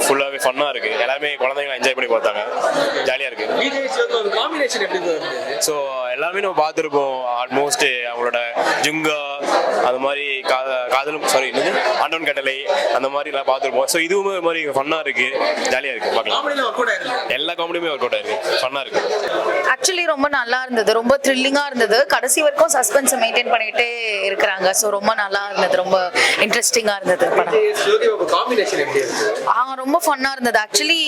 ஃபுல்லாகவே ஃபன்னாக இருக்குது. எல்லாமே குழந்தைங்க என்ஜாய் பண்ணி பார்த்தாங்க. ஜாலியாக இருக்குது. காம்பினேஷன் எப்படி இருந்தது? ஸோ எல்லாமே நம்ம பார்த்துருப்போம். ஆல்மோஸ்ட் அவங்களோட ஜுங்கா அது மாதிரி காதலும் சாரி ஆண்டவன் கட்டளை அந்த மாதிரிலாம் பார்த்துருப்போம். ஸோ இதுவுமே ஒரு மாதிரி ஃபன்னாக இருக்குது. ஜாலியாக இருக்குது. பார்க்கலாம். எல்லா காமெடியுமே ஒர்க் அவுட் ஆயிருக்கு. ஃபன்னாக இருக்குது. ஆக்சுவலி ரொம்ப நல்லா இருந்தது. ரொம்ப த்ரில்லிங்காக இருந்தது. கடைசி வரைக்கும் சஸ்பென்ஸை மெயின்டைன் பண்ணிகிட்டே இருக்கிறாங்க. ஸோ ரொம்ப நல்லா இருந்தது. ரொம்ப இன்ட்ரெஸ்டிங்காக இருந்தது படம். ரொம்ப ஃபன்னாக இருந்தது. ஆக்சுவலி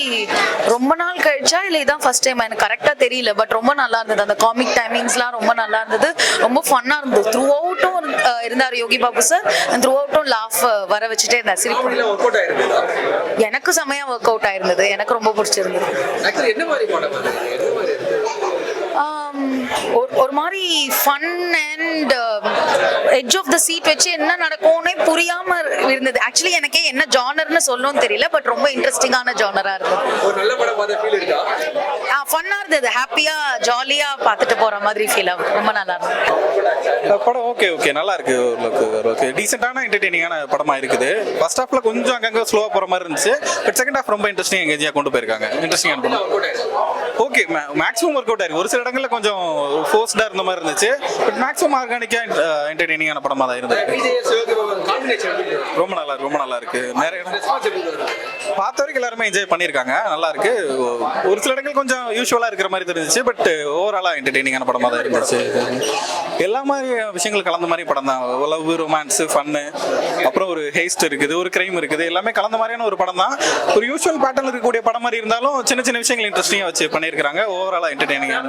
ரொம்ப நாள் கழிச்சா இல்லை இதான் ஃபர்ஸ்ட் டைம் எனக்கு கரெக்டாக தெரியல. பட் ரொம்ப நல்லா இருந்தது. அந்த காமிக் டைமிங்ஸ்லாம் ரொம்ப நல்லா இருந்தது. ரொம்ப ஃபன்னாக இருந்தது. த்ரூ அவுட்டும் இருந்தார் Yogi Babu sir. Through அவுட்டும் laugh வர வச்சுட்டே இருந்தார். சிரிப்பு எனக்கு செமையா ஒர்க் அவுட் ஆயிருந்தது. எனக்கு ரொம்ப பிடிச்சிருந்தது. ஒரு மாதிரி fun and edge of the seat வச்சு என்ன நடக்கும்னே புரியாம இருந்தது. ஆக்சுவலி எனக்கே என்ன ஜானர்னு சொல்லணும்னு தெரியல. பட் ரொம்ப இன்ட்ரெஸ்டிங்கான ஜானரா இருந்தது. ஃபன்னா இருந்தது. ஹாப்பியா ஜாலியா பார்த்துட்டு போற மாதிரி ஃபீல் ஆகும். ரொம்ப நல்லா இருந்தது படம். ஓகே நல்லா இருக்கு. ஓரளவுக்கு டீசென்ட்டான என்டர்டெய்னிங்கான படமா இருக்குது. ஃபர்ஸ்ட் ஹாஃப்ல கொஞ்சம் அங்கங்க ஸ்லோவா போற மாதிரி இருந்துச்சு. பட் செகண்ட் ஹாஃப் ரொம்ப இன்ட்ரெஸ்டிங் எங்கேஜா கொண்டு போயிருக்காங்க. இன்ட்ரெஸ்டிங்கான படம். ஓகே மேக்ஸிமம் ஒர்க் அவுட் ஆயிருக்கு. ஒரு சில இடங்கள்ல கொஞ்சம் ஃபோர்ஸ்டா இருந்த மாதிரி இருந்துச்சு. பட் மேக்ஸிமம் ஆர்கானிக்கா என்டர்டெய்னிங்கான படமா தான் இருந்தது. ரொம்ப நல்லா இருக்கு. நிறைய பார்த்த வரைக்கும் எல்லாருமே என்ஜாய் பண்ணியிருக்காங்க. நல்லா இருக்கு. ஒரு சில இடங்கள் கொஞ்சம் யூஸ்வலா இருக்கிற மாதிரி தெரிஞ்சிச்சு. பட் ஓவராலா என்டர்டெய்னிங்கான படமா தான் இருந்துச்சு. எல்லா மாதிரி விஷயங்கள் கலந்த மாதிரி படம் தான். லவ், ரொமான்ஸ், ஃபன்னு, அப்புறம் ஒரு ஹேஸ்ட் இருக்குது, ஒரு கிரைம் இருக்குது. எல்லாமே கலந்த மாதிரியான ஒரு படம் தான். ஒரு யூஸ்வல் பேட்டர்ன் இருக்கக்கூடிய படம் மாதிரி இருந்தாலும் சின்ன சின்ன விஷயங்கள் இன்ட்ரெஸ்டிங்கா வச்சு பண்ணியிருக்காங்க. ஓவராலா என்டர்டெய்னிங்கா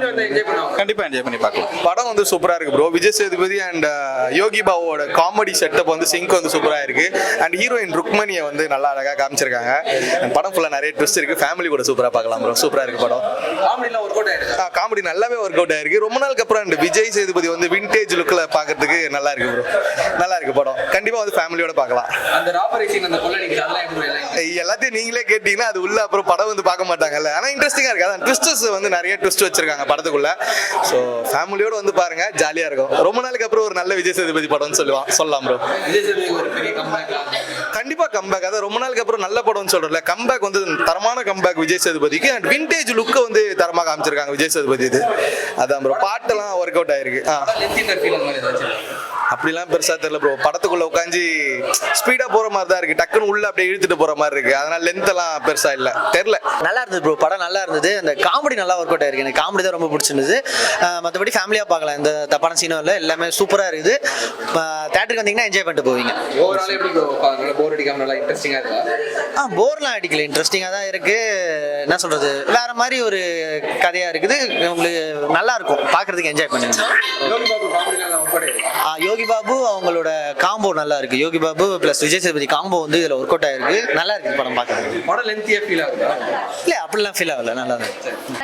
கண்டிப்பா என்ஜாய் பண்ணி பார்க்கலாம். படம் வந்து சூப்பரா இருக்கு ப்ரோ. விஜய் சேதுபதி அண்ட் யோகி பாபுவோட காமெடி செட்டப் வந்து சிங்க் வந்து சூப்பரா இருக்கு. அண்ட் ஹீரோயின் ருக்மணியை வந்து நல்லா அழகா காமிச்சிருக்காங்க. படம் ஃபுல்லா நிறைய ட்விஸ்ட் இருக்கு. ஃபேமிலி கூட சூப்பரா பார்க்கலாம் ப்ரோ. சூப்பரா இருக்கு படம். காமெடி நல்லாவே ஒர்க் அவுட் ஆயிருக்கு. ரொம்ப நாளுக்கு அப்புறம் விஜய் சேதுபதி வந்து விண்டேஜ் லுக்ல பாக்குறதுக்கு நல்லா இருக்கு ப்ரோ. நல்லா இருக்கு படம். கண்டிப்பா வந்து ஃபேமிலியோட பார்க்கலாம். எல்லாத்தையும் நீங்களே கேட்டீங்கன்னா அது உள்ள அப்புறம் படம் வந்து பார்க்க மாட்டாங்கல்ல. ஆனா இன்ட்ரெஸ்டிங்கா இருக்கு. அதான் ட்விஸ்டர்ஸ் வந்து நிறைய ட்விஸ்ட் வச்சிருக்காங்க படத்துக்குள்ள. ஸோ ஃபேமிலியோட வந்து பாருங்க. ஜாலியா இருக்கும். ரொம்ப நாளுக்கு அப்புறம் ஒரு நல்ல விஜய் சேதுபதி படம்னு சொல்லலாம் ப்ரோ. கண்டிப்பா கம்பேக். அதான் ரொம்ப நாளுக்கு அப்புறம் நல்ல படம்னு சொல்றல. கம்பேக் வந்து தரமான கம்பேக் விஜய் சேதுபதிக்கு. அண்ட் விண்டேஜ் லுக்கை வந்து தரமா காமிச்சிருக்காங்க விஜய் சேதுபதி. இது அதான் ப்ரோ. பாட்டெல்லாம் ஒர்க் அவுட் ஆயிருக்கு. அப்படிலாம் பெருசா தெரியல ப்ரோ. படத்துக்குள்ள உட்காந்து ஸ்பீடா போற மாதிரி தான் இருக்கு. டக்குன்னு உள்ள அப்படியே இழுத்துட்டு போற மாதிரி இருக்கு. அதனால லென்த் எல்லாம் பெருசா இல்ல. தெரியல. நல்லா இருந்தது ப்ரோ. படம் நல்லா இருந்தது. அந்த காமெடி நல்லா ஒர்க் அவுட் ஆயிருக்கு. எனக்கு காமெடி தான் ரொம்ப பிடிச்சிருந்தது. மற்றபடி ஃபேமிலியா பார்க்கலாம். இந்த தப்பான சீனும் இல்லை. எல்லாமே சூப்பரா இருக்குது. தியேட்டருக்கு வந்தீங்கன்னா என்ஜாய் பண்ணிட்டு போவீங்க. போர்லாம் அடிக்கல. இன்ட்ரெஸ்டிங்கா தான் இருக்கு. என்ன சொல்றது, வேற மாதிரி ஒரு கதையா இருக்குது. உங்களுக்கு நல்லா இருக்கும். பாக்குறதுக்கு என்ஜாய் பண்ணுங்க. யோகி பாபு அவங்களோட காம்போ நல்லா இருக்கு. யோகி பாபு பிளஸ் விஜய் சேதுபதி காம்போ வந்து இதுல ஒர்க் அவுட் ஆயிருக்கு. நல்லா இருக்கு படம் பார்க்கறதுக்கு. படம் லென்த்தியா ஃபீல் ஆகுதா? இல்ல அப்படிலாம் ஃபீல் ஆகல. நல்லா இருக்கு.